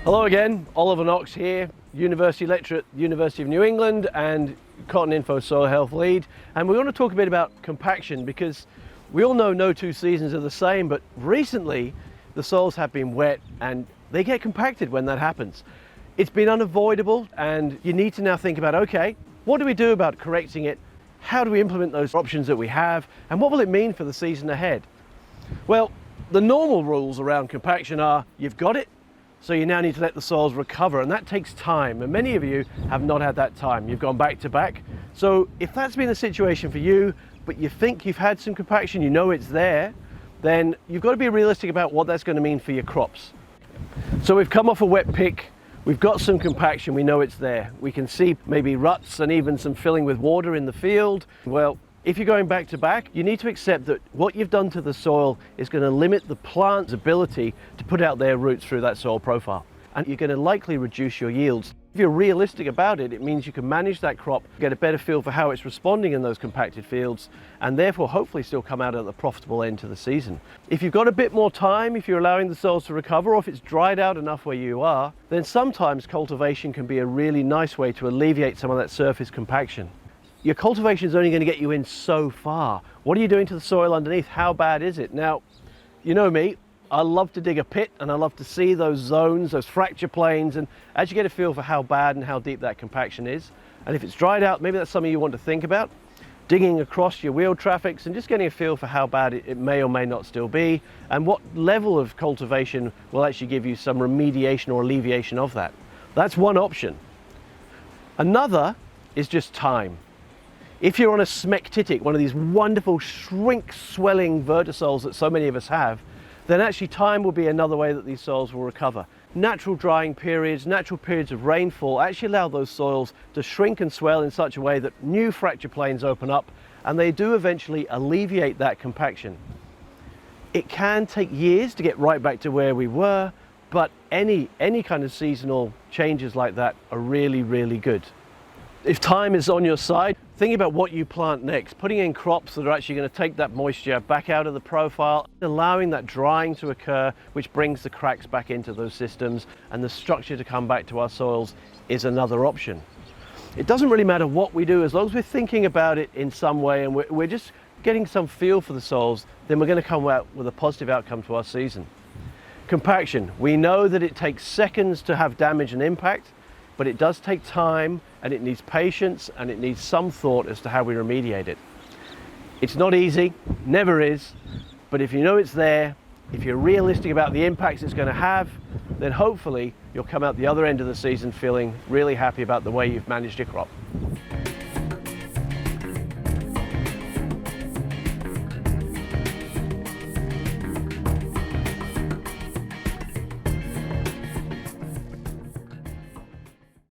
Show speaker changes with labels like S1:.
S1: Hello again, Oliver Knox here, University Lecturer at the University of New England and Cotton Info Soil Health Lead. And we want to talk a bit about compaction because we all know no two seasons are the same, but recently the soils have been wet and they get compacted when that happens. It's been unavoidable and you need to now think about, okay, what do we do about correcting it? How do we implement those options that we have? And what will it mean for the season ahead? Well, the normal rules around compaction are you've got it, so you now need to let the soils recover, and that takes time, and many of you have not had that time. You've gone back to back. So if that's been the situation for you, but you think you've had some compaction, you know it's there, then you've got to be realistic about what that's going to mean for your crops. So we've come off a wet pick, we've got some compaction, we know it's there. We can see maybe ruts and even some filling with water in the field. Well, if you're going back to back, you need to accept that what you've done to the soil is going to limit the plant's ability to put out their roots through that soil profile. And you're going to likely reduce your yields. If you're realistic about it, it means you can manage that crop, get a better feel for how it's responding in those compacted fields, and therefore hopefully still come out at the profitable end to the season. If you've got a bit more time, if you're allowing the soils to recover, or if it's dried out enough where you are, then sometimes cultivation can be a really nice way to alleviate some of that surface compaction. Your cultivation is only going to get you in so far. What are you doing to the soil underneath? How bad is it? Now, you know me, I love to dig a pit and I love to see those zones, those fracture planes, and as you get a feel for how bad and how deep that compaction is, and if it's dried out, maybe that's something you want to think about, digging across your wheel traffics and just getting a feel for how bad it may or may not still be, and what level of cultivation will actually give you some remediation or alleviation of that. That's one option. Another is just time. If you're on a smectitic, one of these wonderful shrink-swelling vertisols that so many of us have, then actually time will be another way that these soils will recover. Natural drying periods, natural periods of rainfall actually allow those soils to shrink and swell in such a way that new fracture planes open up, and they do eventually alleviate that compaction. It can take years to get right back to where we were, but any kind of seasonal changes like that are really, really good. If time is on your side, think about what you plant next, putting in crops that are actually going to take that moisture back out of the profile, allowing that drying to occur, which brings the cracks back into those systems and the structure to come back to our soils is another option. It doesn't really matter what we do, as long as we're thinking about it in some way and we're just getting some feel for the soils, then we're going to come out with a positive outcome to our season. Compaction, we know that it takes seconds to have damage and impact, but it does take time and it needs patience and it needs some thought as to how we remediate it. It's not easy, never is, but if you know it's there, if you're realistic about the impacts it's going to have, then hopefully you'll come out the other end of the season feeling really happy about the way you've managed your crop.